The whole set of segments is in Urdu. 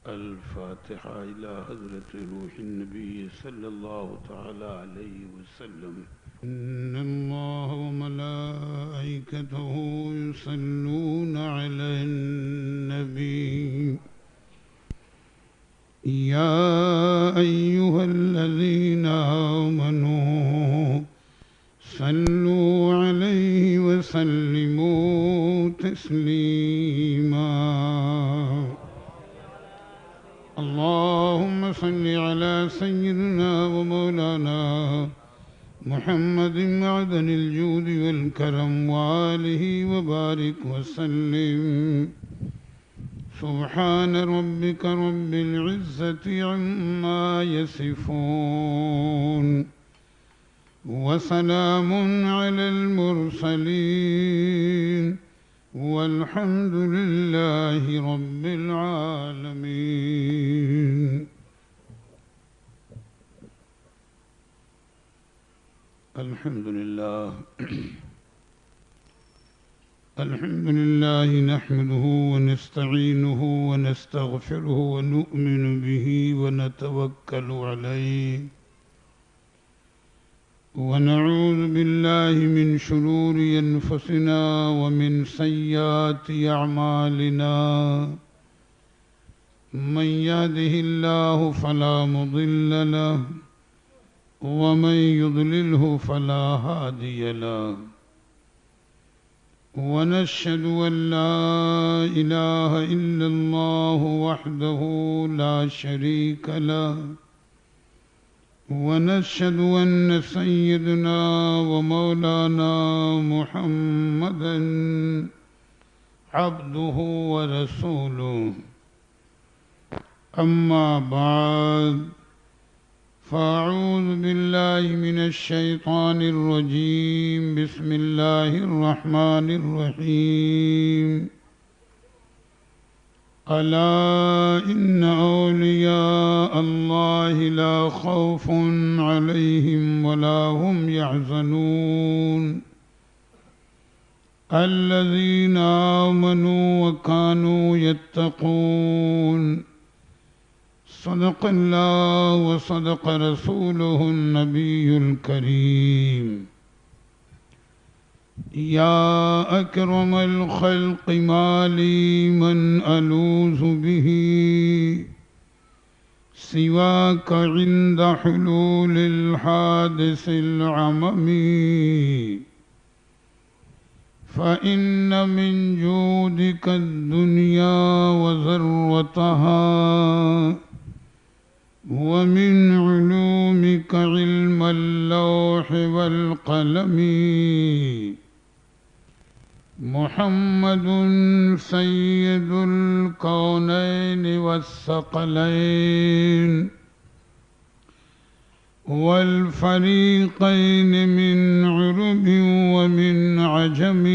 الفاتحة إلى حضرة روح النبي صلى الله تعالى عليه وسلم. إن الله وملائكته يصلون على النبي يا أيها الذين آمنوا صلوا عليه وسلموا تسليما. اللهم صل على سيدنا ومولانا محمد معدن الجود والكرم وآله وبارك وسلم. سبحان ربك رب العزة عما يصفون وسلام على المرسلين والحمد لله رب العالمين. الحمد لله الحمد لله نحمده ونستعينه ونستغفره ونؤمن به ونتوكل عليه ونعوذ بالله من شرور أنفسنا ومن سيئات أعمالنا. من يهده الله فلا مضل له ومن يضلله فلا هادي له. ونشهد أن لا إله إلا الله وحده لا شريك له. ونشهد أن سيدنا ومولانا محمدا عبده ورسوله. أما بعد فأعوذ بالله من الشيطان الرجيم. بسم الله الرحمن الرحيم. ألا إن أولياء الله لا خوف عليهم ولا هم يحزنون الذين آمنوا وكانوا يتقون. صدق الله وصدق رسوله النبي الكريم. يا أكرم الخلق ما لي من ألوذ به سواك عند حلول الحادث العممي. فإن من جودك الدنيا وذروتها ومن علومك علم اللوح والقلم. محمد سيد الكونين والثقلين والفريقين من عرب ومن عجم.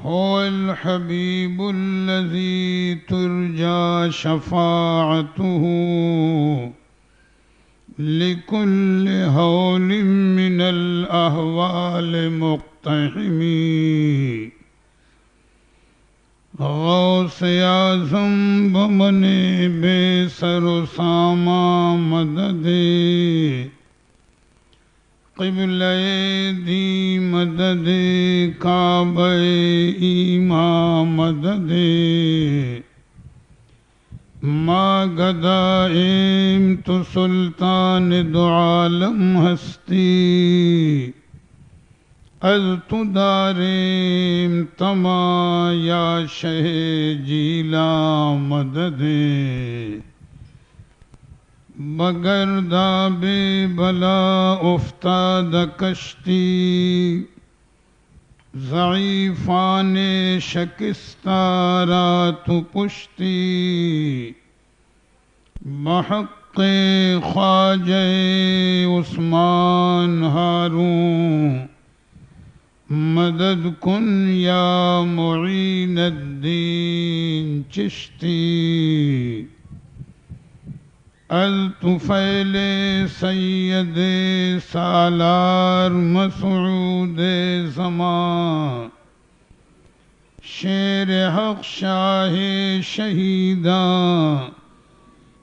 هو الحبيب الذي ترجى شفاعته لكل هول من الأهوال مقتحم. غوث اعظم بمن بے سر و ساما مدد قبلہ دی مدد کعبہ ایماں مدد. ما گدائیم تو سلطان دو عالم ہستی از تو داریم تما یا شہ جیلا مدد. بگردہ بے بلا افتاد کشتی ضعیفان شکستہ را تو پشتی. بحق خواجہ عثمان ہارون مدد کن یا معین الدین چشتی. الطفیل سید سالار مسعود زمان شیر حق شاہ شہیداں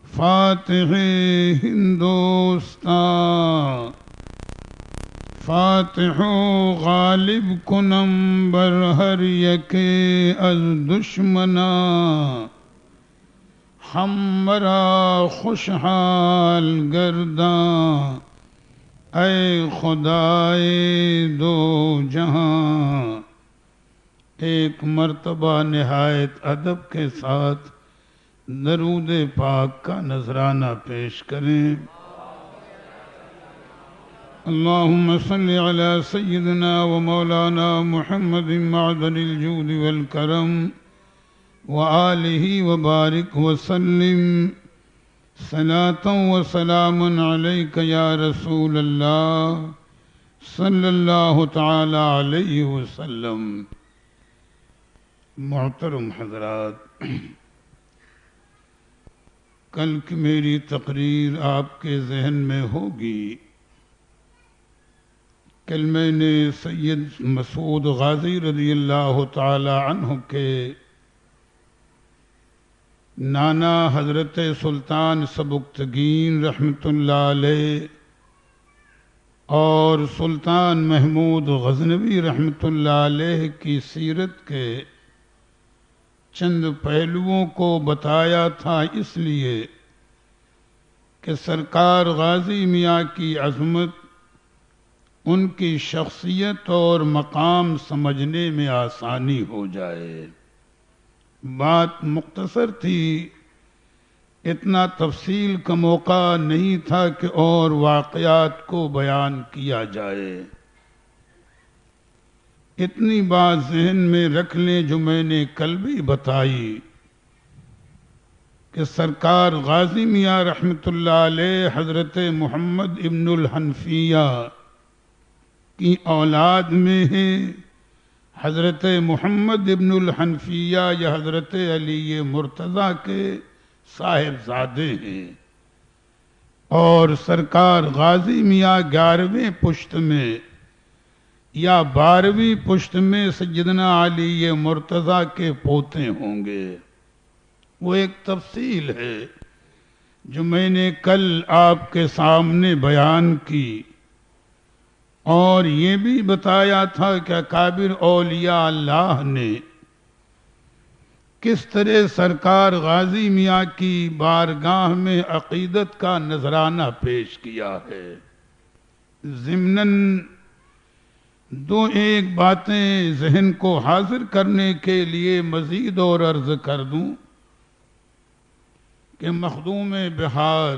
فاتح ہندوستان فاتح و غالب کنم بر ہر یک از دشمناں ہمرا خوشحال گرداں اے خدائے دو جہاں۔ ایک مرتبہ نہایت ادب کے ساتھ درود پاک کا نذرانہ پیش کریں۔ اللہم صلی علی سیدنا و مولانا محمد معدن الجود والکرم وآلہ وبارک وسلم صلاۃ و سلام علیک یا رسول اللہ صلی اللہ تعالی علیہ وسلم۔ محترم حضرات، کل کی میری تقریر آپ کے ذہن میں ہوگی۔ کل میں نے سید مسعود غازی رضی اللہ تعالی عنہ کے نانا حضرت سلطان سبکتگین رحمۃ اللہ علیہ اور سلطان محمود غزنوی رحمۃ اللہ علیہ کی سیرت کے چند پہلوؤں کو بتایا تھا، اس لیے کہ سرکار غازی میاں کی عظمت، ان کی شخصیت اور مقام سمجھنے میں آسانی ہو جائے۔ بات مختصر تھی، اتنا تفصیل کا موقع نہیں تھا کہ اور واقعات کو بیان کیا جائے۔ اتنی بات ذہن میں رکھ لیں جو میں نے کل بھی بتائی کہ سرکار غازی میاں رحمۃ اللہ علیہ حضرت محمد ابن الحنفیہ کی اولاد میں ہیں۔ حضرت محمد ابن الحنفیہ یا حضرت علی مرتضیٰ کے صاحبزادے ہیں، اور سرکار غازی میاں 11ویں پشت میں یا 12ویں پشت میں سیدنا علی مرتضیٰ کے پوتے ہوں گے۔ وہ ایک تفصیل ہے جو میں نے کل آپ کے سامنے بیان کی، اور یہ بھی بتایا تھا کہ اکابر اولیاء اللہ نے کس طرح سرکار غازی میاں کی بارگاہ میں عقیدت کا نذرانہ پیش کیا ہے۔ ضمناً دو ایک باتیں ذہن کو حاضر کرنے کے لیے مزید اور عرض کر دوں کہ مخدوم بہار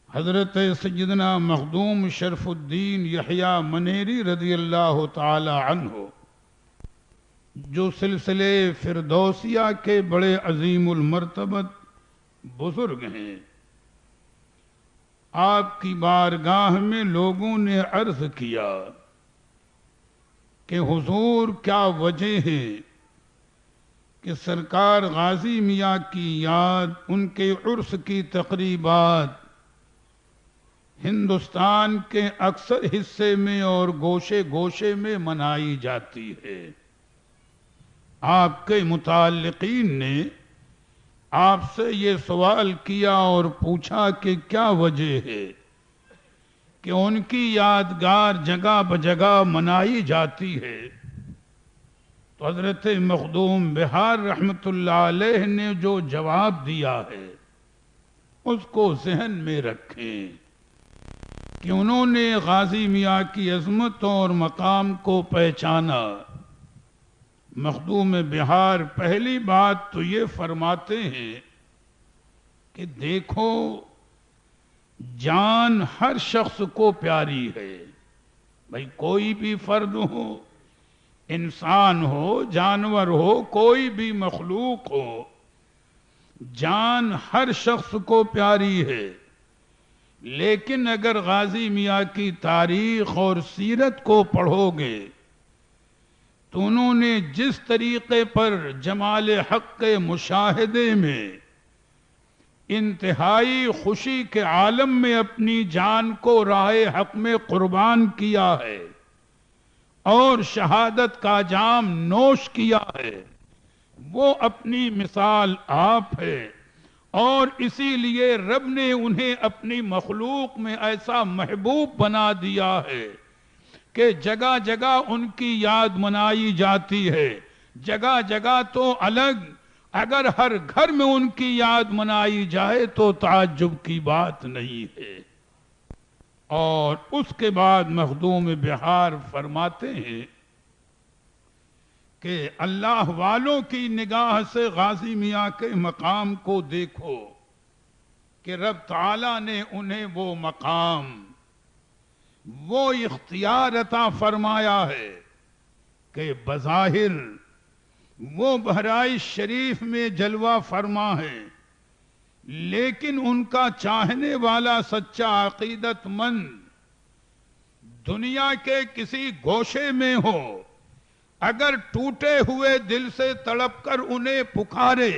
حضرت سیدنا مخدوم شرف الدین یحییٰ منیری رضی اللہ تعالی عنہ، جو سلسلے فردوسیہ کے بڑے عظیم المرتبت بزرگ ہیں، آپ کی بارگاہ میں لوگوں نے عرض کیا کہ حضور کیا وجہ ہے کہ سرکار غازی میاں کی یاد، ان کے عرس کی تقریبات ہندوستان کے اکثر حصے میں اور گوشے گوشے میں منائی جاتی ہے۔ آپ کے متعلقین نے آپ سے یہ سوال کیا اور پوچھا کہ کیا وجہ ہے کہ ان کی یادگار جگہ بجگہ منائی جاتی ہے؟ تو حضرت مخدوم بہار رحمۃ اللہ علیہ نے جو جواب دیا ہے اس کو ذہن میں رکھیں کہ انہوں نے غازی میاں کی عظمت اور مقام کو پہچانا۔ مخدوم بہار پہلی بات تو یہ فرماتے ہیں کہ دیکھو، جان ہر شخص کو پیاری ہے، بھائی کوئی بھی فرد ہو، انسان ہو، جانور ہو، کوئی بھی مخلوق ہو، جان ہر شخص کو پیاری ہے۔ لیکن اگر غازی میاں کی تاریخ اور سیرت کو پڑھو گے تو انہوں نے جس طریقے پر جمال حق کے مشاہدے میں انتہائی خوشی کے عالم میں اپنی جان کو راہ حق میں قربان کیا ہے، اور شہادت کا جام نوش کیا ہے، وہ اپنی مثال آپ ہے، اور اسی لیے رب نے انہیں اپنی مخلوق میں ایسا محبوب بنا دیا ہے کہ جگہ جگہ ان کی یاد منائی جاتی ہے، جگہ جگہ تو الگ، اگر ہر گھر میں ان کی یاد منائی جائے تو تعجب کی بات نہیں ہے۔ اور اس کے بعد مخدوم بہار فرماتے ہیں کہ اللہ والوں کی نگاہ سے غازی میاں کے مقام کو دیکھو کہ رب تعالیٰ نے انہیں وہ مقام، وہ اختیار عطا فرمایا ہے کہ بظاہر وہ بہرائش شریف میں جلوہ فرما ہے، لیکن ان کا چاہنے والا سچا عقیدت مند دنیا کے کسی گوشے میں ہو، اگر ٹوٹے ہوئے دل سے تڑپ کر انہیں پکارے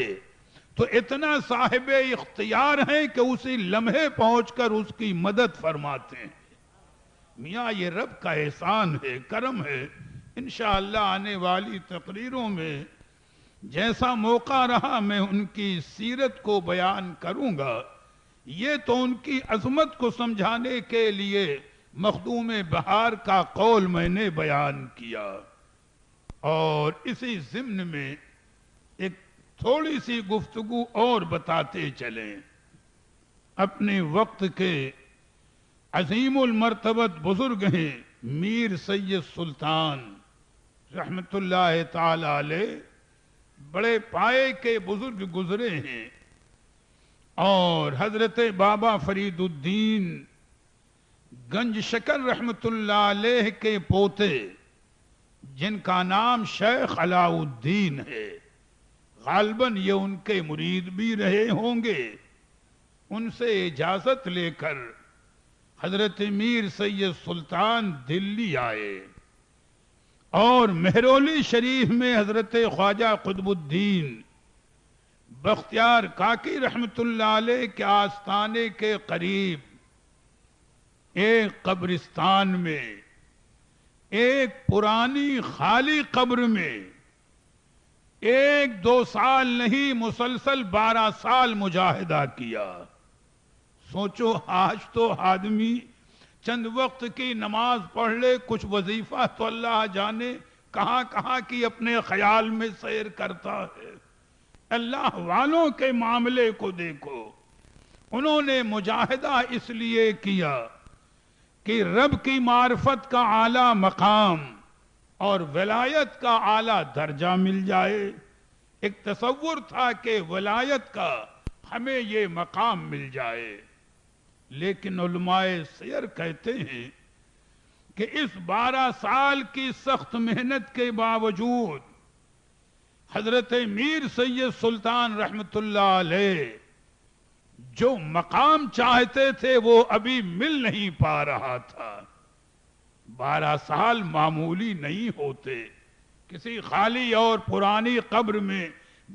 تو اتنا صاحب اختیار ہیں کہ اسی لمحے پہنچ کر اس کی مدد فرماتے ہیں۔ میاں یہ رب کا احسان ہے، کرم ہے۔ انشاءاللہ آنے والی تقریروں میں جیسا موقع رہا میں ان کی سیرت کو بیان کروں گا۔ یہ تو ان کی عظمت کو سمجھانے کے لیے مخدوم بہار کا قول میں نے بیان کیا، اور اسی ضمن میں ایک تھوڑی سی گفتگو اور بتاتے چلیں۔ اپنے وقت کے عظیم المرتبت بزرگ ہیں میر سید سلطان رحمت اللہ تعالی علیہ، بڑے پائے کے بزرگ گزرے ہیں، اور حضرت بابا فرید الدین گنج شکر رحمت اللہ علیہ کے پوتے جن کا نام شیخ علاء الدین ہے، غالباً یہ ان کے مرید بھی رہے ہوں گے، ان سے اجازت لے کر حضرت میر سید سلطان دلی آئے، اور مہرولی شریف میں حضرت خواجہ قطب الدین بختیار کاکی رحمت اللہ علیہ کے آستانے کے قریب ایک قبرستان میں، ایک پرانی خالی قبر میں 1-2 سال نہیں مسلسل 12 سال مجاہدہ کیا۔ سوچو آج تو آدمی چند وقت کی نماز پڑھ لے، کچھ وظیفہ تو اللہ جانے کہاں کہاں کی اپنے خیال میں سیر کرتا ہے۔ اللہ والوں کے معاملے کو دیکھو، انہوں نے مجاہدہ اس لیے کیا کہ رب کی معرفت کا اعلیٰ مقام اور ولایت کا اعلیٰ درجہ مل جائے۔ ایک تصور تھا کہ ولایت کا ہمیں یہ مقام مل جائے، لیکن علماء سیر کہتے ہیں کہ اس 12 سال کی سخت محنت کے باوجود حضرت میر سید سلطان رحمت اللہ علیہ جو مقام چاہتے تھے وہ ابھی مل نہیں پا رہا تھا۔ 12 سال معمولی نہیں ہوتے، کسی خالی اور پرانی قبر میں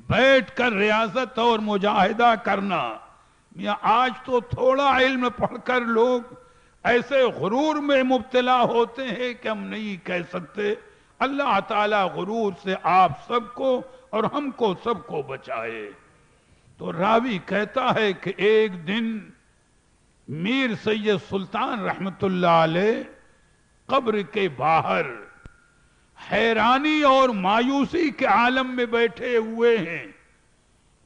بیٹھ کر ریاضت اور مجاہدہ کرنا۔ یا آج تو تھوڑا علم پڑھ کر لوگ ایسے غرور میں مبتلا ہوتے ہیں کہ ہم نہیں کہہ سکتے۔ اللہ تعالیٰ غرور سے آپ سب کو اور ہم کو سب کو بچائے۔ تو راوی کہتا ہے کہ ایک دن میر سید سلطان رحمت اللہ علیہ قبر کے باہر حیرانی اور مایوسی کے عالم میں بیٹھے ہوئے ہیں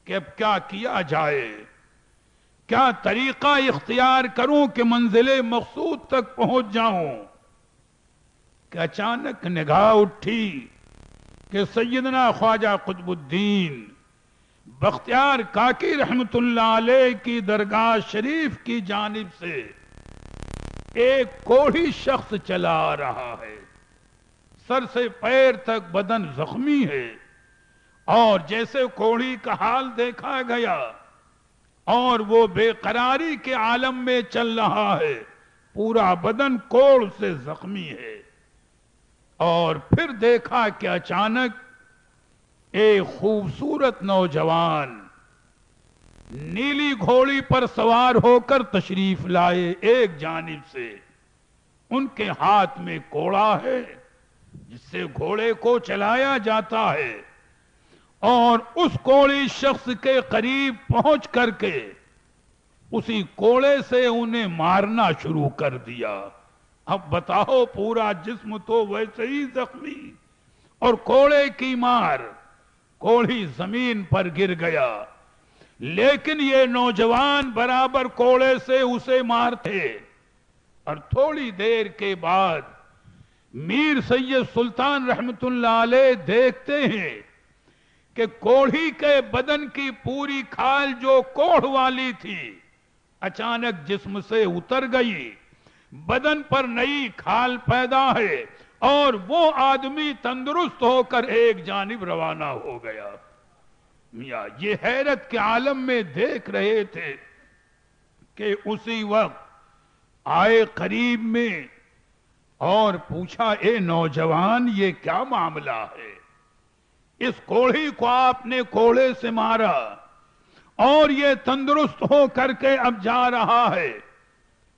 کہ اب کیا کیا جائے، کیا طریقہ اختیار کروں کہ منزل مقصود تک پہنچ جاؤں، کہ اچانک نگاہ اٹھی کہ سیدنا خواجہ قطب الدین بختیار کاکی رحمت اللہ علیہ کی درگاہ شریف کی جانب سے ایک کوڑھی شخص چلا آ رہا ہے، سر سے پیر تک بدن زخمی ہے، اور جیسے کوڑھی کا حال دیکھا گیا اور وہ بے قراری کے عالم میں چل رہا ہے، پورا بدن کوڑ سے زخمی ہے، اور پھر دیکھا کہ اچانک ایک خوبصورت نوجوان نیلی گھوڑی پر سوار ہو کر تشریف لائے۔ ایک جانب سے ان کے ہاتھ میں کوڑا ہے جس سے گھوڑے کو چلایا جاتا ہے، اور اس کوڑی شخص کے قریب پہنچ کر کے اسی کوڑے سے انہیں مارنا شروع کر دیا۔ اب بتاؤ، پورا جسم تو ویسے ہی زخمی، اور کوڑے کی مار، کوڑی زمین پر گر گیا، لیکن یہ نوجوان برابر کوڑے سے اسے مارتے۔ اور تھوڑی دیر کے بعد میر سید سلطان رحمت اللہ علیہ دیکھتے ہیں کہ کوڑھی کے بدن کی پوری کھال جو کوڑھ والی تھی اچانک جسم سے اتر گئی، بدن پر نئی کھال پیدا ہے، اور وہ آدمی تندرست ہو کر ایک جانب روانہ ہو گیا۔ میاں یہ حیرت کے عالم میں دیکھ رہے تھے کہ اسی وقت آئے قریب میں اور پوچھا، اے نوجوان، یہ کیا معاملہ ہے؟ اس کوڑھی کو آپ نے کوڑے سے مارا اور یہ تندرست ہو کر کے اب جا رہا ہے۔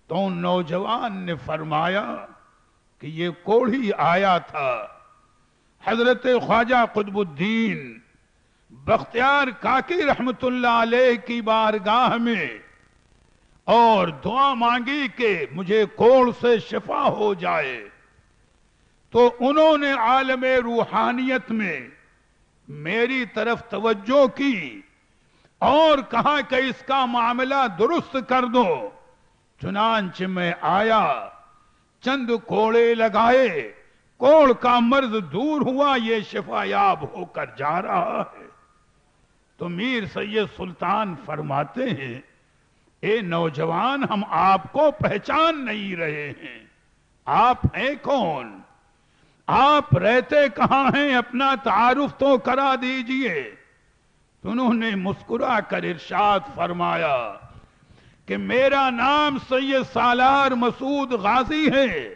تو نوجوان نے فرمایا کہ یہ کوڑھی آیا تھا حضرت خواجہ قطب الدین بختیار کاکی رحمت اللہ علیہ کی بارگاہ میں، اور دعا مانگی کہ مجھے کوڑ سے شفا ہو جائے، تو انہوں نے عالم روحانیت میں میری طرف توجہ کی اور کہا کہ اس کا معاملہ درست کر دو۔ چنانچہ میں آیا، چند کوڑے لگائے، کوڑ کا مرض دور ہوا، یہ شفا یاب ہو کر جا رہا ہے۔ تو میر سید سلطان فرماتے ہیں، اے نوجوان، ہم آپ کو پہچان نہیں رہے ہیں، آپ ہیں کون؟ آپ رہتے کہاں ہیں؟ اپنا تعارف تو کرا دیجئے۔ تو انہوں نے مسکرا کر ارشاد فرمایا کہ میرا نام سید سالار مسعود غازی ہے،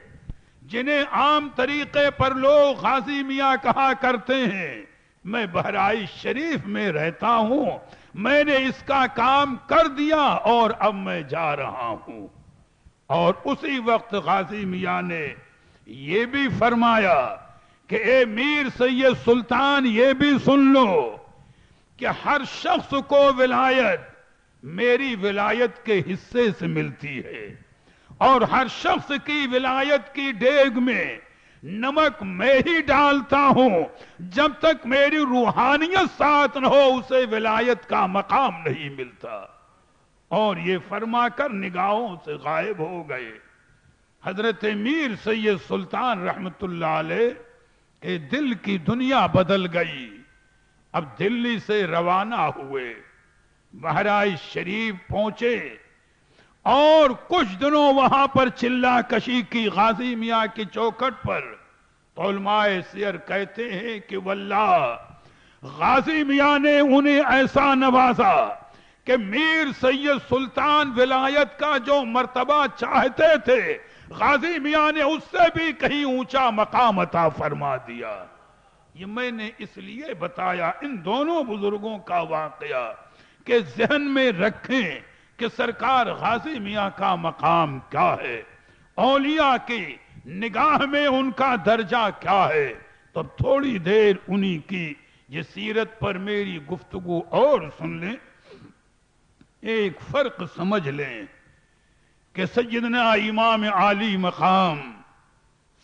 جنہیں عام طریقے پر لوگ غازی میاں کہا کرتے ہیں۔ میں بہرائچ شریف میں رہتا ہوں، میں نے اس کا کام کر دیا اور اب میں جا رہا ہوں۔ اور اسی وقت غازی میاں نے یہ بھی فرمایا کہ اے میر سید سلطان، یہ بھی سن لو کہ ہر شخص کو ولایت میری ولایت کے حصے سے ملتی ہے، اور ہر شخص کی ولایت کی دیگ میں نمک میں ہی ڈالتا ہوں، جب تک میری روحانیت ساتھ نہ ہو اسے ولایت کا مقام نہیں ملتا۔ اور یہ فرما کر نگاہوں سے غائب ہو گئے۔ حضرت میر سید سلطان رحمت اللہ علیہ کے دل کی دنیا بدل گئی۔ اب دلی سے روانہ ہوئے، بہرائچ شریف پہنچے، اور کچھ دنوں وہاں پر چلا کشی کی غازی میاں کی چوکھٹ پر۔ تو علماء سیر کہتے ہیں کہ واللہ غازی میاں نے انہیں ایسا نوازا کہ میر سید سلطان ولایت کا جو مرتبہ چاہتے تھے، غازی میاں نے اس سے بھی کہیں اونچا مقام عطا فرما دیا۔ یہ میں نے اس لیے بتایا ان دونوں بزرگوں کا واقعہ کہ ذہن میں رکھیں کہ سرکار غازی میاں کا مقام کیا ہے، اولیاء کی نگاہ میں ان کا درجہ کیا ہے۔ تو تھوڑی دیر انہی کی یہ سیرت پر میری گفتگو اور سن لیں، ایک فرق سمجھ لیں کہ سیدنا امام عالی مقام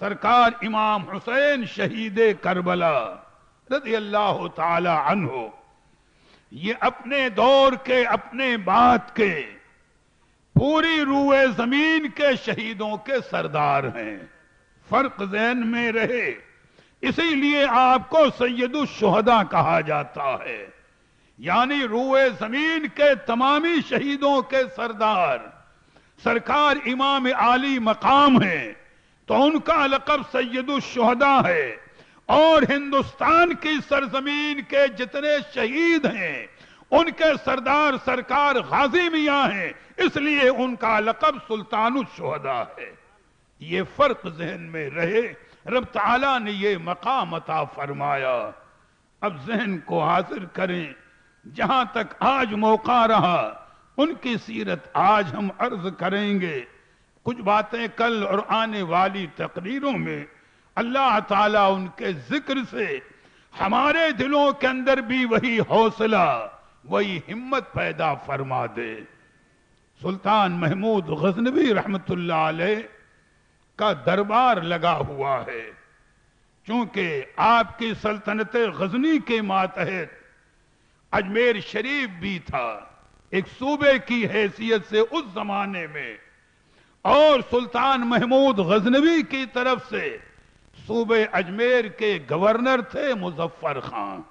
سرکار امام حسین شہید کربلا رضی اللہ تعالی عنہ، یہ اپنے دور کے، اپنے بات کے، پوری روئے زمین کے شہیدوں کے سردار ہیں۔ فرق ذہن میں رہے، اسی لیے آپ کو سید الشہداء کہا جاتا ہے، یعنی روئے زمین کے تمامی شہیدوں کے سردار سرکار امام عالی مقام ہیں، تو ان کا لقب سید الشہداء ہے، اور ہندوستان کی سرزمین کے جتنے شہید ہیں ان کے سردار سرکار غازی میاں ہیں، اس لیے ان کا لقب سلطان الشہداء ہے۔ یہ فرق ذہن میں رہے، رب تعالیٰ نے یہ مقام عطا فرمایا۔ اب ذہن کو حاضر کریں، جہاں تک آج موقع رہا ان کی سیرت آج ہم عرض کریں گے، کچھ باتیں کل اور آنے والی تقریروں میں اللہ تعالیٰ ان کے ذکر سے ہمارے دلوں کے اندر بھی وہی حوصلہ وہی ہمت پیدا فرما دے۔ سلطان محمود غزنوی رحمت اللہ علیہ کا دربار لگا ہوا ہے، چونکہ آپ کی سلطنت غزنی کے ماتحت اجمیر شریف بھی تھا ایک صوبے کی حیثیت سے اس زمانے میں، اور سلطان محمود غزنوی کی طرف سے صوبے اجمیر کے گورنر تھے مظفر خان۔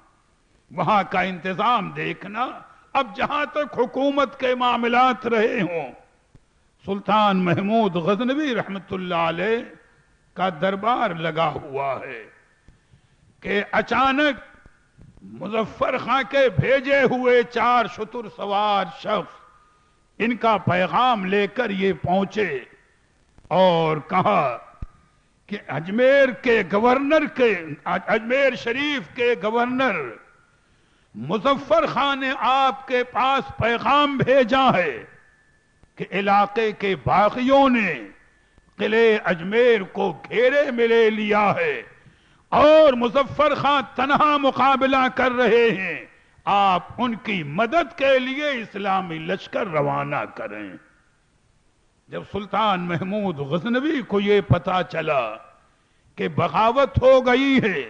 وہاں کا انتظام دیکھنا، اب جہاں تک حکومت کے معاملات رہے ہوں، سلطان محمود غزنوی رحمت اللہ علیہ کا دربار لگا ہوا ہے کہ اچانک مظفر خان کے بھیجے ہوئے 4 شتر سوار شخص ان کا پیغام لے کر یہ پہنچے اور کہا کہ اجمیر شریف کے گورنر مظفر خان نے آپ کے پاس پیغام بھیجا ہے کہ علاقے کے باغیوں نے قلعے اجمیر کو گھیرے میں لے لیا ہے اور مظفر خان تنہا مقابلہ کر رہے ہیں، آپ ان کی مدد کے لیے اسلامی لشکر روانہ کریں۔ جب سلطان محمود غزنوی کو یہ پتا چلا کہ بغاوت ہو گئی ہے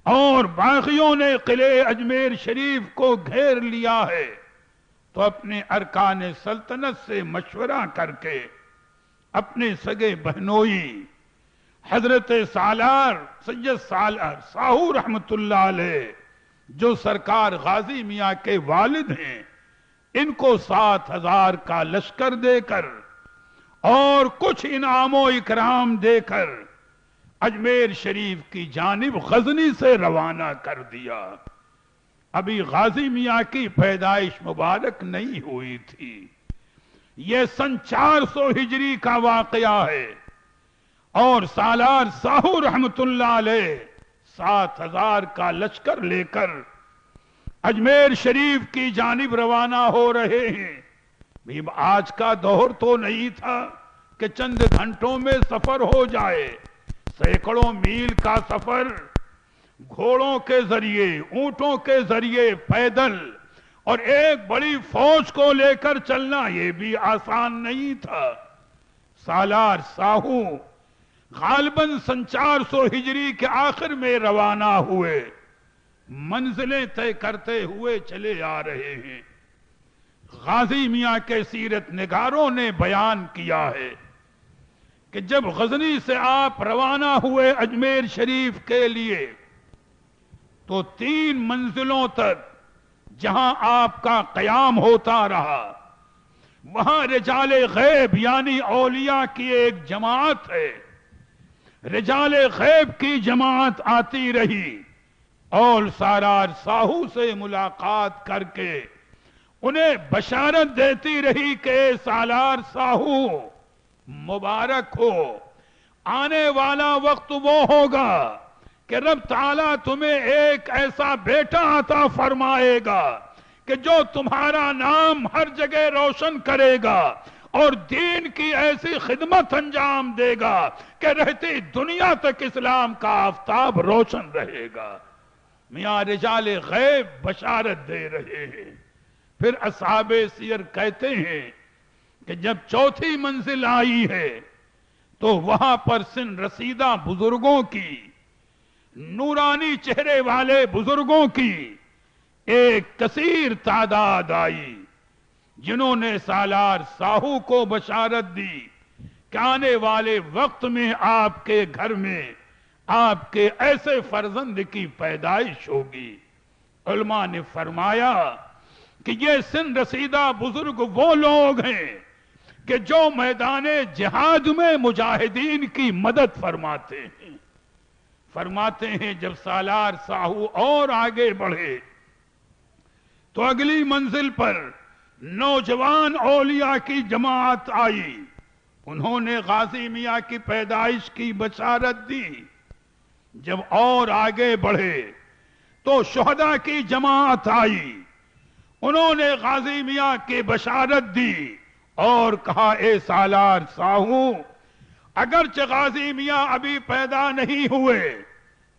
اور باغیوں نے قلعے اجمیر شریف کو گھیر لیا ہے، تو اپنے ارکان سلطنت سے مشورہ کر کے اپنے سگے بہنوئی حضرت سالار سید سالار ساہو رحمت اللہ علیہ جو سرکار غازی میاں کے والد ہیں، ان کو 7,000 کا لشکر دے کر اور کچھ انعام و اکرام دے کر اجمیر شریف کی جانب غزنی سے روانہ کر دیا۔ ابھی غازی میاں کی پیدائش مبارک نہیں ہوئی تھی، یہ سن 400 ہجری کا واقعہ ہے، اور سالار ساہو رحمت اللہ علیہ 7,000 کا لشکر لے کر اجمیر شریف کی جانب روانہ ہو رہے ہیں۔ آج کا دور تو نہیں تھا کہ چند گھنٹوں میں سفر ہو جائے، سینکڑوں میل کا سفر گھوڑوں کے ذریعے، اونٹوں کے ذریعے، پیدل، اور ایک بڑی فوج کو لے کر چلنا یہ بھی آسان نہیں تھا۔ سالار ساہو غالباً سن 400 ہجری کے آخر میں روانہ ہوئے، منزلیں طے کرتے ہوئے چلے آ رہے ہیں۔ غازی میاں کے سیرت نگاروں نے بیان کیا ہے کہ جب غزنی سے آپ روانہ ہوئے اجمیر شریف کے لیے تو 3 منزلوں تک جہاں آپ کا قیام ہوتا رہا، وہاں رجال غیب یعنی اولیاء کی ایک جماعت ہے، رجال غیب کی جماعت آتی رہی اور سالار ساہو سے ملاقات کر کے انہیں بشارت دیتی رہی کہ سالار ساہو مبارک ہو، آنے والا وقت وہ ہوگا کہ رب تعالیٰ تمہیں ایک ایسا بیٹا عطا فرمائے گا کہ جو تمہارا نام ہر جگہ روشن کرے گا اور دین کی ایسی خدمت انجام دے گا کہ رہتی دنیا تک اسلام کا آفتاب روشن رہے گا۔ میاں رجال غیب بشارت دے رہے ہیں۔ پھر اصحاب سیر کہتے ہیں کہ جب 4تھی منزل آئی ہے تو وہاں پر سن رسیدہ بزرگوں کی، نورانی چہرے والے بزرگوں کی ایک کثیر تعداد آئی، جنہوں نے سالار ساہو کو بشارت دی کہ آنے والے وقت میں آپ کے گھر میں آپ کے ایسے فرزند کی پیدائش ہوگی۔ علماء نے فرمایا کہ یہ سن رسیدہ بزرگ وہ لوگ ہیں کہ جو میدان جہاد میں مجاہدین کی مدد فرماتے ہیں۔ فرماتے ہیں جب سالار ساہو اور آگے بڑھے تو اگلی منزل پر نوجوان اولیاء کی جماعت آئی، انہوں نے غازی میاں کی پیدائش کی بشارت دی۔ جب اور آگے بڑھے تو شہداء کی جماعت آئی، انہوں نے غازی میاں کی بشارت دی اور کہا اے سالار ساہو اگرچہ غازی میاں ابھی پیدا نہیں ہوئے،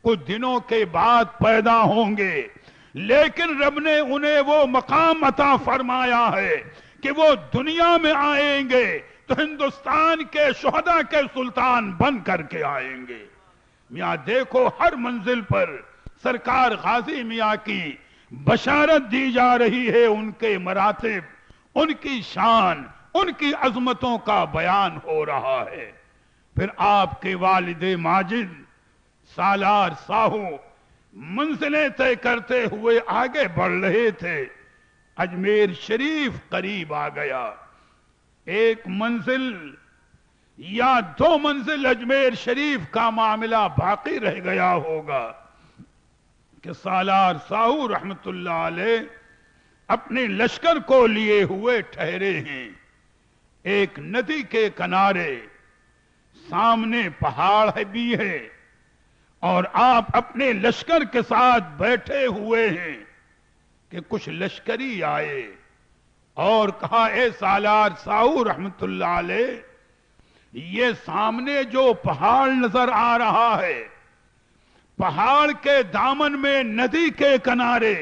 کچھ دنوں کے بعد پیدا ہوں گے، لیکن رب نے انہیں وہ مقام عطا فرمایا ہے کہ وہ دنیا میں آئیں گے تو ہندوستان کے شہداء کے سلطان بن کر کے آئیں گے۔ میاں دیکھو ہر منزل پر سرکار غازی میاں کی بشارت دی جا رہی ہے، ان کے مراتب، ان کی شان، ان کی عظمتوں کا بیان ہو رہا ہے۔ پھر آپ کے والد ماجد سالار ساہو منزلیں طے کرتے ہوئے آگے بڑھ رہے تھے، اجمیر شریف قریب آ گیا۔ ایک منزل یا 2 منزل اجمیر شریف کا معاملہ باقی رہ گیا ہوگا کہ سالار ساہو رحمت اللہ علیہ اپنے لشکر کو لیے ہوئے ٹھہرے ہیں ایک ندی کے کنارے، سامنے پہاڑ بھی ہے اور آپ اپنے لشکر کے ساتھ بیٹھے ہوئے ہیں کہ کچھ لشکری آئے اور کہا، اے سالار ساہو رحمت اللہ علیہ، یہ سامنے جو پہاڑ نظر آ رہا ہے، پہاڑ کے دامن میں ندی کے کنارے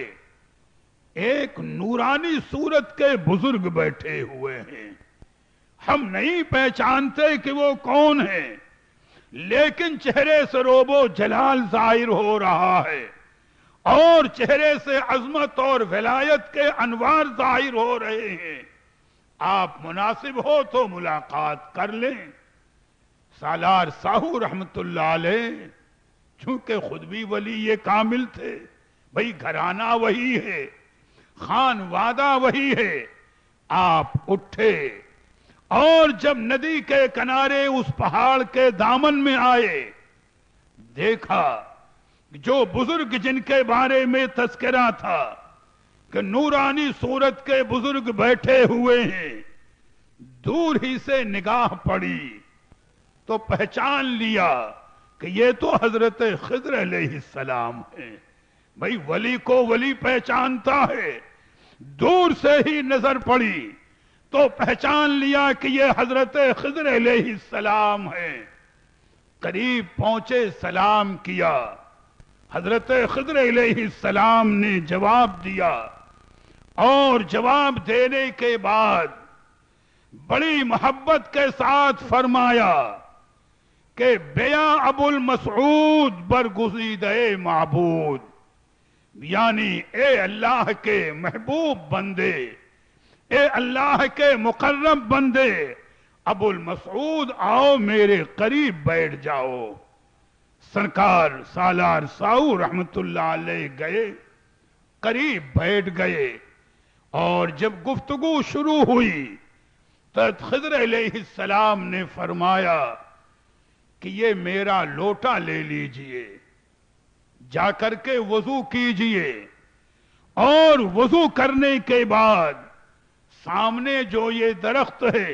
ایک نورانی صورت کے بزرگ بیٹھے ہوئے ہیں۔ ہم نہیں پہچانتے کہ وہ کون ہیں، لیکن چہرے سے روب و جلال ظاہر ہو رہا ہے اور چہرے سے عظمت اور ولایت کے انوار ظاہر ہو رہے ہیں۔ آپ مناسب ہو تو ملاقات کر لیں۔ سالار ساہو رحمت اللہ علیہ چونکہ خود بھی ولی کامل تھے، بھئی گھرانہ وہی ہے، خانوادہ وہی ہے، آپ اٹھے اور جب ندی کے کنارے اس پہاڑ کے دامن میں آئے، دیکھا جو بزرگ جن کے بارے میں تذکرہ تھا کہ نورانی صورت کے بزرگ بیٹھے ہوئے ہیں، دور ہی سے نگاہ پڑی تو پہچان لیا کہ یہ تو حضرت خضر علیہ السلام ہیں۔ بھئی ولی کو ولی پہچانتا ہے، دور سے ہی نظر پڑی تو پہچان لیا کہ یہ حضرت خضر علیہ السلام ہیں۔ قریب پہنچے، سلام کیا، حضرت خضر علیہ السلام نے جواب دیا اور جواب دینے کے بعد بڑی محبت کے ساتھ فرمایا کہ بیا ابو المسعود برگزیدہ معبود، یعنی اے اللہ کے محبوب بندے، اے اللہ کے مقرب بندے، ابو المسعود آؤ میرے قریب بیٹھ جاؤ۔ سرکار سالار ساہو رحمت اللہ علیہ گئے، قریب بیٹھ گئے اور جب گفتگو شروع ہوئی تو خضر علیہ السلام نے فرمایا کہ یہ میرا لوٹا لے لیجئے، جا کر کے وضو کیجئے اور وضو کرنے کے بعد سامنے جو یہ درخت ہے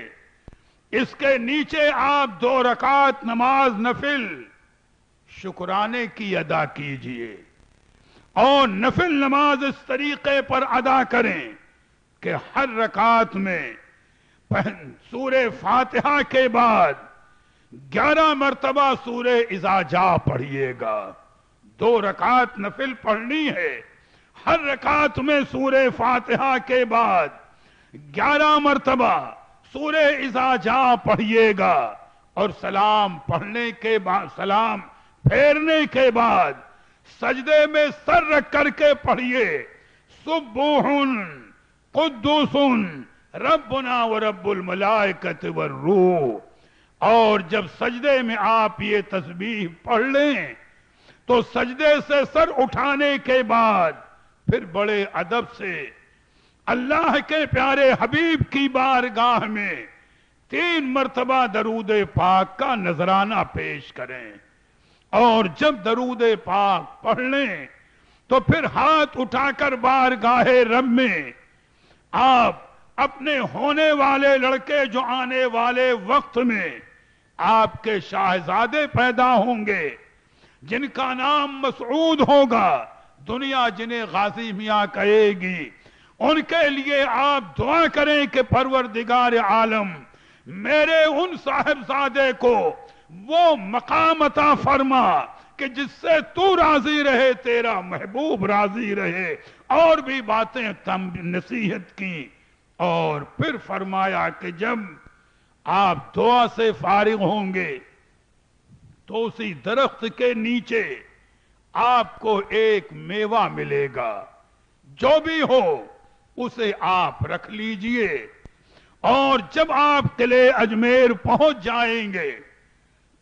اس کے نیچے آپ 2 رکعت نماز نفل شکرانے کی ادا کیجئے اور نفل نماز اس طریقے پر ادا کریں کہ ہر رکعت میں سورہ فاتحہ کے بعد 11 مرتبہ سورہ اذا جاء پڑھیے گا۔ 2 رکعت نفل پڑھنی ہے، ہر رکعت میں سورہ فاتحہ کے بعد 11 مرتبہ سورہ اذا جاء پڑھیے گا اور سلام پڑھنے کے بعد، سلام پھیرنے کے بعد سجدے میں سر رکھ کر کے پڑھیے سبوح قدوس ربنا ورب الملائکۃ والروح، اور جب سجدے میں آپ یہ تسبیح پڑھ لیں تو سجدے سے سر اٹھانے کے بعد پھر بڑے ادب سے اللہ کے پیارے حبیب کی بارگاہ میں 3 مرتبہ درود پاک کا نذرانہ پیش کریں اور جب درود پاک پڑھ لیں تو پھر ہاتھ اٹھا کر بارگاہ رب میں آپ اپنے ہونے والے لڑکے جو آنے والے وقت میں آپ کے شاہزادے پیدا ہوں گے جن کا نام مسعود ہوگا، دنیا جنہیں غازی میاں کہے گی، ان کے لیے آپ دعا کریں کہ پروردگار عالم میرے ان صاحبزادے کو وہ مقام عطا فرما کہ جس سے تو راضی رہے، تیرا محبوب راضی رہے، اور بھی باتیں تم نصیحت کی۔ اور پھر فرمایا کہ جب آپ دعا سے فارغ ہوں گے تو اسی درخت کے نیچے آپ کو ایک میوہ ملے گا، جو بھی ہو اسے آپ رکھ لیجئے، اور جب آپ قلعے اجمیر پہنچ جائیں گے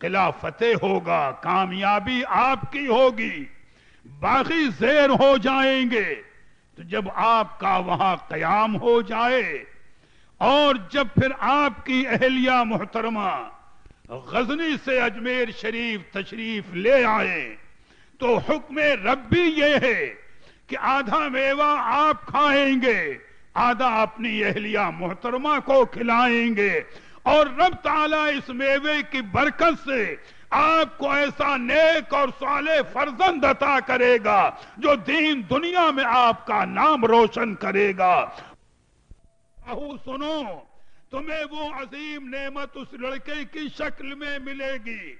قلعہ فتح ہوگا، کامیابی آپ کی ہوگی، باقی زیر ہو جائیں گے۔ تو جب آپ کا وہاں قیام ہو جائے اور جب پھر آپ کی اہلیہ محترمہ غزنی سے اجمیر شریف تشریف لے آئے تو حکم ربی یہ ہے کہ آدھا میوہ آپ کھائیں گے، آدھا اپنی اہلیہ محترمہ کو کھلائیں گے، اور رب تعالیٰ اس میوے کی برکت سے آپ کو ایسا نیک اور صالح فرزند عطا کرے گا جو دین دنیا میں آپ کا نام روشن کرے گا۔ سنو، تمہیں وہ عظیم نعمت اس لڑکے کی شکل میں ملے گی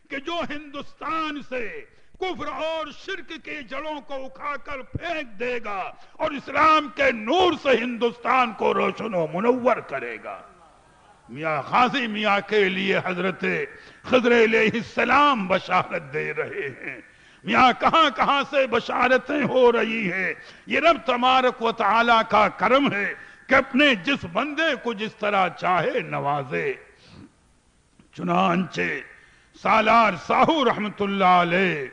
کہ جو ہندوستان سے کفر اور شرک کی جڑوں کو اکھا کر پھینک دے گا اور اسلام کے نور سے ہندوستان کو روشن و منور کرے گا۔ میاں غازی میاں کے لیے حضرت خضر علیہ السلام بشارت دے رہے ہیں۔ میاں کہاں کہاں سے بشارتیں ہو رہی ہیں۔ یہ رب تبارک و تعالیٰ کا کرم ہے کہ اپنے جس بندے کو جس طرح چاہے نوازے۔ چنانچہ سالار ساہو رحمت اللہ علیہ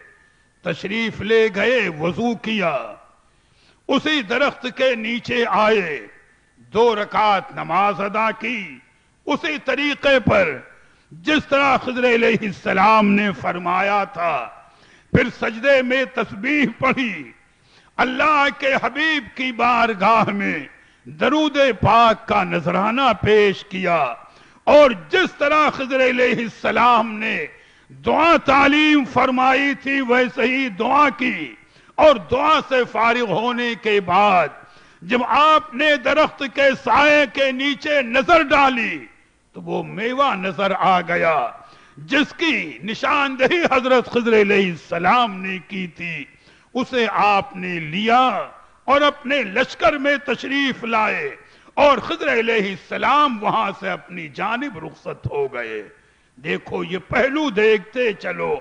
تشریف لے گئے، وضو کیا، اسی درخت کے نیچے آئے، 2 رکعت نماز ادا کی اسی طریقے پر جس طرح خضر علیہ السلام نے فرمایا تھا، پھر سجدے میں تسبیح پڑھی، اللہ کے حبیب کی بارگاہ میں درود پاک کا نذرانہ پیش کیا، اور جس طرح خضر علیہ السلام نے دعا تعلیم فرمائی تھی ویسے ہی دعا کی، اور دعا سے فارغ ہونے کے بعد جب آپ نے درخت کے سائے کے نیچے نظر ڈالی تو وہ میوہ نظر آ گیا جس کی نشاندہی حضرت خضر علیہ السلام نے کی تھی۔ اسے آپ نے لیا اور اپنے لشکر میں تشریف لائے، اور خضر علیہ السلام وہاں سے اپنی جانب رخصت ہو گئے۔ دیکھو یہ پہلو دیکھتے چلو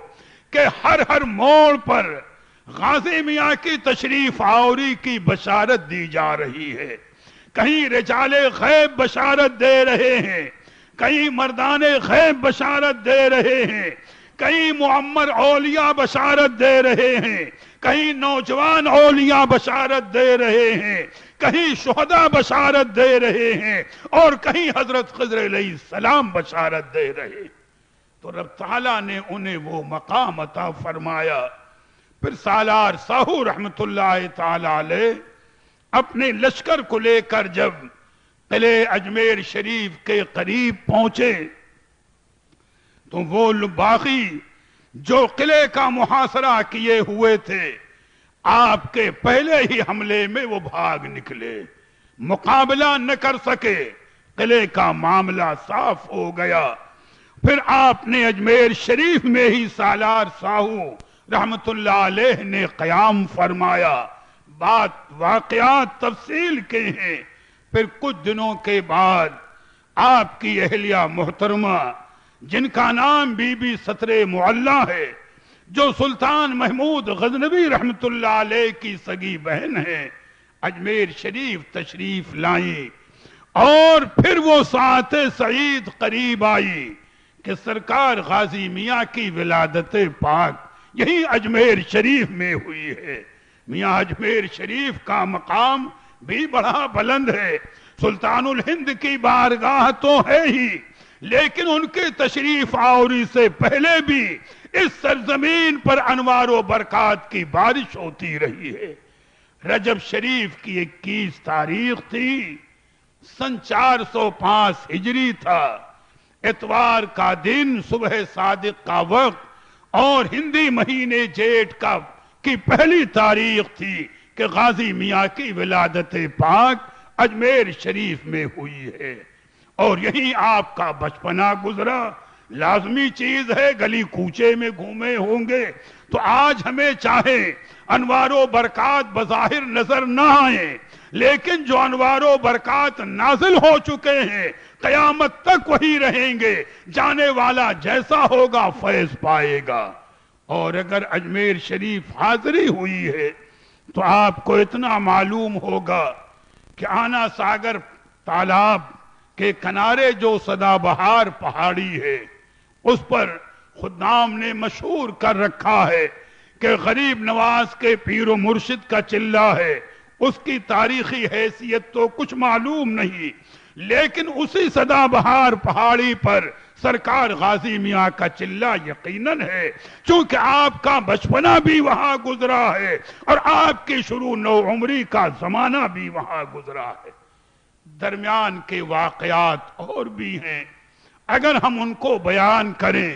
کہ ہر موڑ پر غازی میاں کی تشریف آوری کی بشارت دی جا رہی ہے۔ کہیں رجال غیب بشارت دے رہے ہیں، کہیں مردان غیب بشارت دے رہے ہیں، کہیں معمر اولیاء بشارت دے رہے ہیں، کہیں نوجوان اولیاء بشارت دے رہے ہیں، کہیں شہداء بشارت دے رہے ہیں، اور کہیں حضرت خضر علیہ السلام بشارت دے رہے۔ تو رب تعالیٰ نے انہیں وہ مقام عطا فرمایا۔ پھر سالار ساہو رحمت اللہ تعالی علیہ اپنے لشکر کو لے کر جب قلعے اجمیر شریف کے قریب پہنچے تو وہ باغی جو قلعے کا محاصرہ کیے ہوئے تھے آپ کے پہلے ہی حملے میں وہ بھاگ نکلے، مقابلہ نہ کر سکے، قلعے کا معاملہ صاف ہو گیا۔ پھر آپ نے اجمیر شریف میں ہی سالار ساہو رحمت اللہ علیہ نے قیام فرمایا۔ بات واقعات تفصیل کے ہیں۔ پھر کچھ دنوں کے بعد آپ کی اہلیہ محترمہ جن کا نام بی بی ستر معلیٰ ہے، جو سلطان محمود غزنوی رحمت اللہ علیہ کی سگی بہن ہے، اجمیر شریف تشریف لائیں، اور پھر وہ ساعت سعید قریب آئی کہ سرکار غازی میاں کی ولادت پاک یہی اجمیر شریف میں ہوئی ہے۔ میاں اجمیر شریف کا مقام بھی بڑا بلند ہے، سلطان الہند کی بارگاہ تو ہے ہی، لیکن ان کی تشریف آوری سے پہلے بھی اس سرزمین پر انوار و برکات کی بارش ہوتی رہی ہے۔ رجب شریف کی 21 تاریخ تھی، سن 405 ہجری تھا، اتوار کا دن، صبح صادق کا وقت، اور ہندی مہینے جیٹھ کی پہلی تاریخ تھی کہ غازی میاں کی ولادت پاک اجمیر شریف میں ہوئی ہے، اور یہیں آپ کا بچپنا گزرا۔ لازمی چیز ہے، گلی کوچے میں گھومے ہوں گے تو آج ہمیں چاہے انوار و برکات بظاہر نظر نہ آئیں، لیکن جو انوار و برکات نازل ہو چکے ہیں قیامت تک وہی رہیں گے، جانے والا جیسا ہوگا فیض پائے گا۔ اور اگر اجمیر شریف حاضری ہوئی ہے تو آپ کو اتنا معلوم ہوگا کہ آنا ساگر تالاب کے کنارے جو سدا بہار پہاڑی ہے اس پر خدام نے مشہور کر رکھا ہے کہ غریب نواز کے پیر و مرشد کا چلہ ہے، اس کی تاریخی حیثیت تو کچھ معلوم نہیں، لیکن اسی سدا بہار پہاڑی پر سرکار غازی میاں کا چلہ یقیناً ہے، چونکہ آپ کا بچپنا بھی وہاں گزرا ہے اور آپ کی شروع نو عمری کا زمانہ بھی وہاں گزرا ہے۔ درمیان کے واقعات اور بھی ہیں، اگر ہم ان کو بیان کریں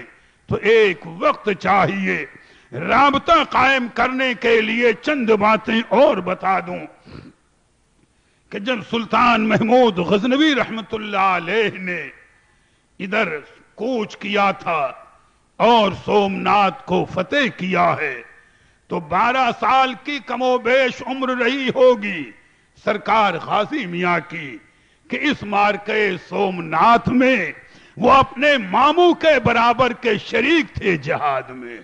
تو ایک وقت چاہیے۔ رابطہ قائم کرنے کے لیے چند باتیں اور بتا دوں کہ جب سلطان محمود غزنوی رحمت اللہ علیہ نے ادھر کوچ کیا تھا اور سومنات کو فتح کیا ہے تو 12 سال کی کم و بیش عمر رہی ہوگی سرکار غازی میاں کی کہ اس مارکے سومنات میں وہ اپنے ماموں کے برابر کے شریک تھے جہاد میں۔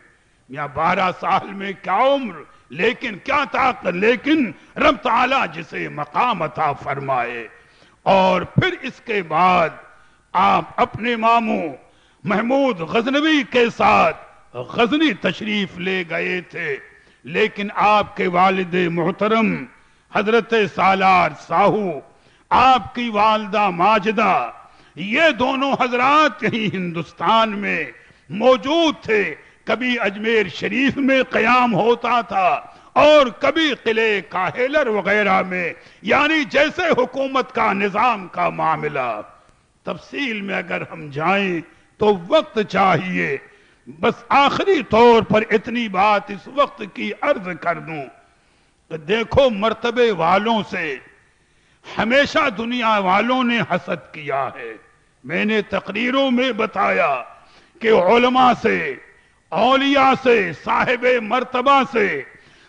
یا 12 سال میں کیا عمر، لیکن کیا طاقت، لیکن رب تعالیٰ جسے مقام عطا فرمائے۔ اور پھر اس کے بعد آپ اپنے ماموں محمود غزنوی کے ساتھ غزنی تشریف لے گئے تھے، لیکن آپ کے والد محترم حضرت سالار ساہو، آپ کی والدہ ماجدہ، یہ دونوں حضرات یہیں ہندوستان میں موجود تھے۔ کبھی اجمیر شریف میں قیام ہوتا تھا اور کبھی قلعے کاہیلر وغیرہ میں، یعنی جیسے حکومت کا نظام کا معاملہ۔ تفصیل میں اگر ہم جائیں تو وقت چاہیے، بس آخری طور پر اتنی بات اس وقت کی عرض کر دوں کہ دیکھو مرتبے والوں سے ہمیشہ دنیا والوں نے حسد کیا ہے۔ میں نے تقریروں میں بتایا کہ علماء سے، اولیاء سے، صاحب مرتبہ سے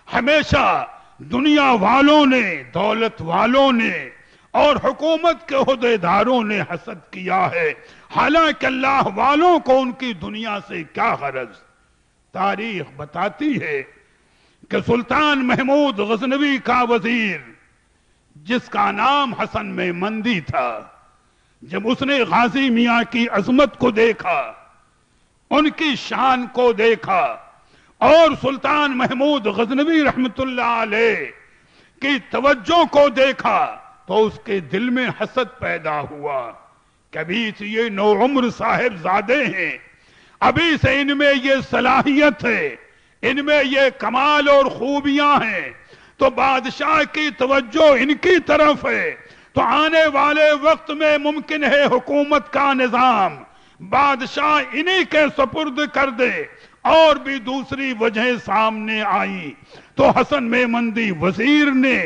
ہمیشہ دنیا والوں نے، دولت والوں نے اور حکومت کے عہدیداروں نے حسد کیا ہے، حالانکہ اللہ والوں کو ان کی دنیا سے کیا غرض۔ تاریخ بتاتی ہے کہ سلطان محمود غزنوی کا وزیر جس کا نام حسن میمندی تھا، جب اس نے غازی میاں کی عظمت کو دیکھا، ان کی شان کو دیکھا اور سلطان محمود غزنوی رحمت اللہ علیہ کی توجہ کو دیکھا تو اس کے دل میں حسد پیدا ہوا۔ کبھی سے یہ نو عمر صاحب زادے ہیں، ابھی سے ان میں یہ صلاحیت ہے، ان میں یہ کمال اور خوبیاں ہیں، تو بادشاہ کی توجہ ان کی طرف ہے، تو آنے والے وقت میں ممکن ہے حکومت کا نظام بادشاہ انہی کے سپرد کر دے۔ اور بھی دوسری وجہ سامنے آئی تو حسن میمندی وزیر نے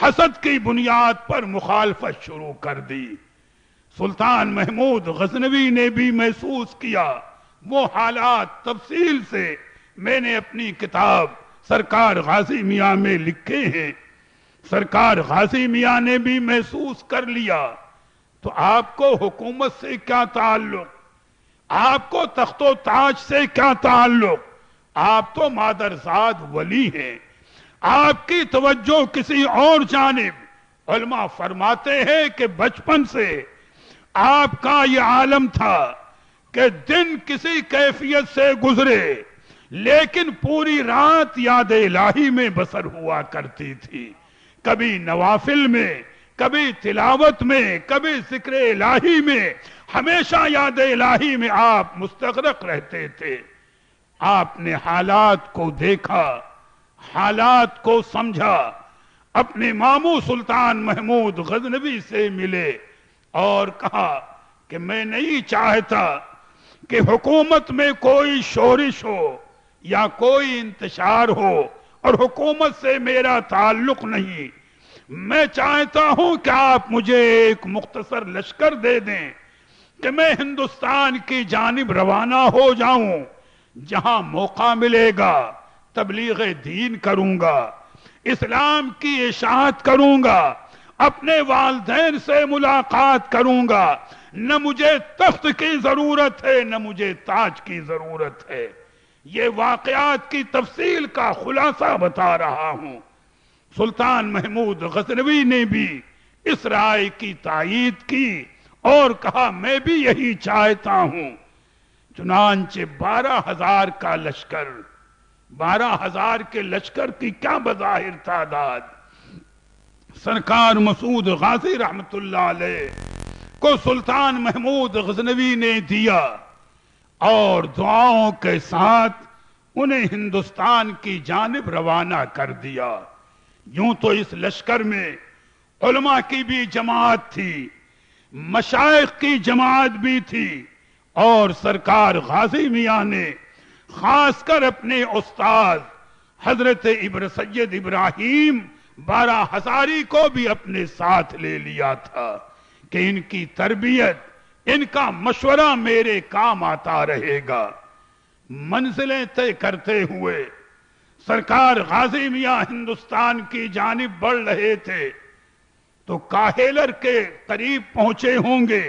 حسد کی بنیاد پر مخالفت شروع کر دی۔ سلطان محمود غزنوی نے بھی محسوس کیا وہ حالات، تفصیل سے میں نے اپنی کتاب سرکار غازی میاں میں لکھے ہیں۔ سرکار غازی میاں نے بھی محسوس کر لیا تو آپ کو حکومت سے کیا تعلق، آپ کو تخت و تاج سے کیا تعلق، آپ تو مادرزاد ولی ہیں، آپ کی توجہ کسی اور جانب۔ علماء فرماتے ہیں کہ بچپن سے آپ کا یہ عالم تھا کہ دن کسی کیفیت سے گزرے لیکن پوری رات یاد الہی میں بسر ہوا کرتی تھی، کبھی نوافل میں، کبھی تلاوت میں، کبھی ذکر الہی میں، ہمیشہ یاد الہی میں آپ مستغرق رہتے تھے۔ آپ نے حالات کو دیکھا، حالات کو سمجھا، اپنے ماموں سلطان محمود غزنوی سے ملے اور کہا کہ میں نہیں چاہتا کہ حکومت میں کوئی شورش ہو یا کوئی انتشار ہو، اور حکومت سے میرا تعلق نہیں، میں چاہتا ہوں کہ آپ مجھے ایک مختصر لشکر دے دیں کہ میں ہندوستان کی جانب روانہ ہو جاؤں، جہاں موقع ملے گا تبلیغ دین کروں گا، اسلام کی اشاعت کروں گا، اپنے والدین سے ملاقات کروں گا۔ نہ مجھے تخت کی ضرورت ہے، نہ مجھے تاج کی ضرورت ہے۔ یہ واقعات کی تفصیل کا خلاصہ بتا رہا ہوں۔ سلطان محمود غزنوی نے بھی اس رائے کی تائید کی اور کہا میں بھی یہی چاہتا ہوں۔ چنانچہ 12,000 کا لشکر، 12,000 کے لشکر کی کیا بظاہر تعداد، سرکار مسعود غازی رحمت اللہ علیہ کو سلطان محمود غزنوی نے دیا اور دعاؤں کے ساتھ انہیں ہندوستان کی جانب روانہ کر دیا۔ یوں تو اس لشکر میں علماء کی بھی جماعت تھی، مشائخ کی جماعت بھی تھی، اور سرکار غازی میاں نے خاص کر اپنے استاد حضرت سید ابراہیم 12 ہزاری کو بھی اپنے ساتھ لے لیا تھا کہ ان کی تربیت، ان کا مشورہ میرے کام آتا رہے گا۔ منزلیں طے کرتے ہوئے سرکار غازی میاں ہندوستان کی جانب بڑھ رہے تھے تو کاہیلر کے قریب پہنچے ہوں گے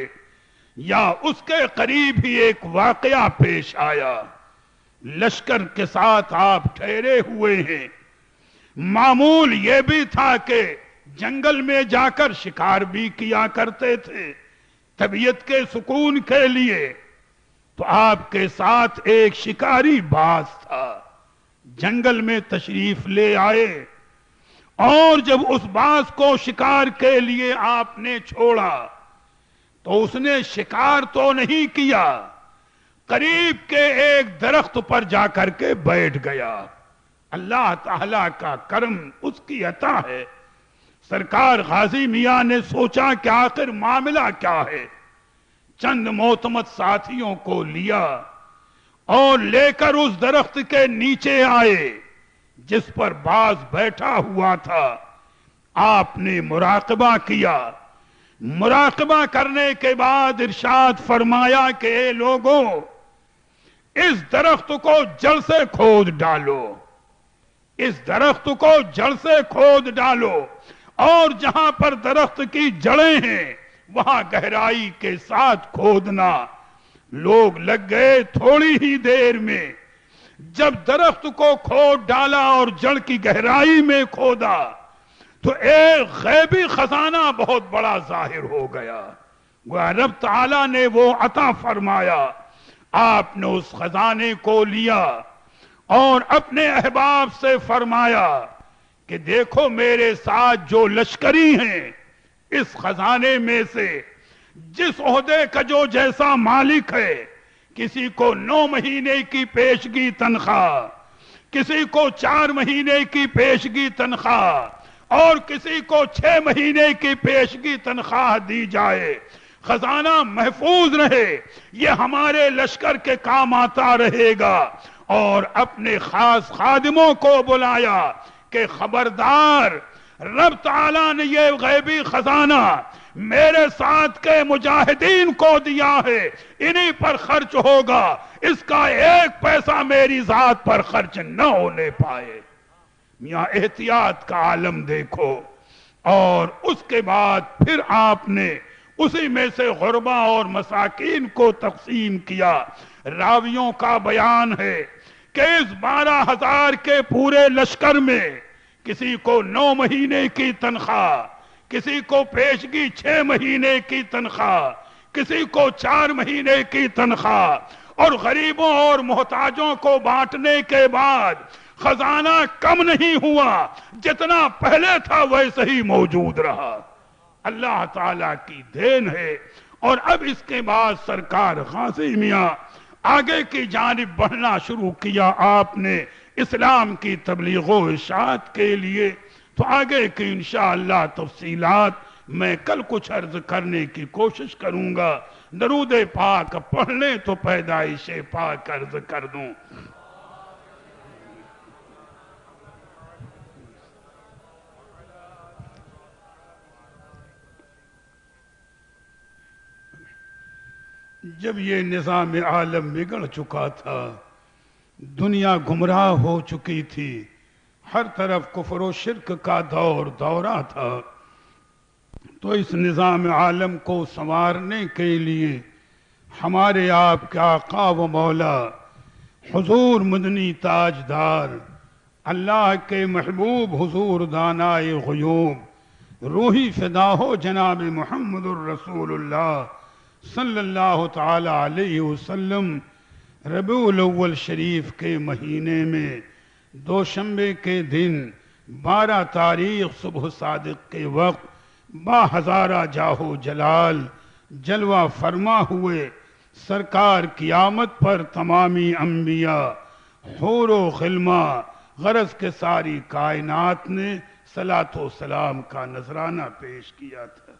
یا اس کے قریب ہی ایک واقعہ پیش آیا۔ لشکر کے ساتھ آپ ٹھہرے ہوئے ہیں، معمول یہ بھی تھا کہ جنگل میں جا کر شکار بھی کیا کرتے تھے طبیعت کے سکون کے لیے، تو آپ کے ساتھ ایک شکاری باز تھا۔ جنگل میں تشریف لے آئے اور جب اس باز کو شکار کے لیے آپ نے چھوڑا تو اس نے شکار تو نہیں کیا، قریب کے ایک درخت پر جا کر کے بیٹھ گیا۔ اللہ تعالیٰ کا کرم، اس کی عطا ہے۔ سرکار غازی میاں نے سوچا کہ آخر معاملہ کیا ہے، چند معتمد ساتھیوں کو لیا اور لے کر اس درخت کے نیچے آئے جس پر باز بیٹھا ہوا تھا۔ آپ نے مراقبہ کیا، مراقبہ کرنے کے بعد ارشاد فرمایا کہ اے لوگوں، اس درخت کو جڑ سے کھود ڈالو، اس درخت کو جڑ سے کھود ڈالو، اور جہاں پر درخت کی جڑیں ہیں وہاں گہرائی کے ساتھ کھودنا۔ لوگ لگ گئے، تھوڑی ہی دیر میں جب درخت کو کھود ڈالا اور جڑ کی گہرائی میں کھودا تو ایک غیبی خزانہ بہت بڑا ظاہر ہو گیا۔ گویا رب تعالیٰ نے وہ عطا فرمایا۔ آپ نے اس خزانے کو لیا اور اپنے احباب سے فرمایا کہ دیکھو میرے ساتھ جو لشکری ہیں، اس خزانے میں سے جس عہدے کا جو جیسا مالک ہے، کسی کو 9 مہینے کی پیشگی تنخواہ، کسی کو 4 مہینے کی پیشگی تنخواہ اور کسی کو 6 مہینے کی پیشگی تنخواہ دی جائے، خزانہ محفوظ رہے، یہ ہمارے لشکر کے کام آتا رہے گا۔ اور اپنے خاص خادموں کو بلایا کہ خبردار، رب تعالیٰ نے یہ غیبی خزانہ میرے ساتھ کے مجاہدین کو دیا ہے، انہی پر خرچ ہوگا، اس کا 1 پیسہ میری ذات پر خرچ نہ ہونے پائے۔ میاں احتیاط کا عالم دیکھو۔ اور اس کے بعد پھر آپ نے اسی میں سے غربا اور مساکین کو تقسیم کیا۔ راویوں کا بیان ہے کہ اس 12,000 کے پورے لشکر میں کسی کو 9 مہینے کی تنخواہ، کسی کو پیشگی 6 مہینے کی تنخواہ، کسی کو 4 مہینے کی تنخواہ، اور غریبوں اور محتاجوں کو بانٹنے کے بعد خزانہ کم نہیں ہوا، جتنا پہلے تھا ویسے ہی موجود رہا۔ اللہ تعالیٰ کی دین ہے۔ اور اب اس کے بعد سرکار غازی میاں آگے کی جانب بڑھنا شروع کیا۔ آپ نے اسلام کی تبلیغ و اشاعت کے لیے، تو آگے کی انشاءاللہ تفصیلات میں کل کچھ عرض کرنے کی کوشش کروں گا۔ درود پاک پڑھ لیں تو پیدائش پاک عرض کر دوں۔ جب یہ نظام عالم بگڑ چکا تھا، دنیا گمراہ ہو چکی تھی، ہر طرف کفر و شرک کا دورہ تھا، تو اس نظام عالم کو سنوارنے کے لیے ہمارے آپ کے آقا و مولا حضور مدنی تاجدار، اللہ کے محبوب حضور دانائے غیوب، روحی فدا ہو جناب محمد الرسول اللہ صلی اللہ تعالی علیہ وسلم، ربیع الاول شریف کے مہینے میں دوشنبے کے دن 12 تاریخ صبح صادق کے وقت با ہزارہ جاہو جلال جلوہ فرما ہوئے سرکار قیامت پر تمامی انبیاء، حور و خلما، غرض کے ساری کائنات نے صلاۃ و سلام کا نذرانہ پیش کیا تھا۔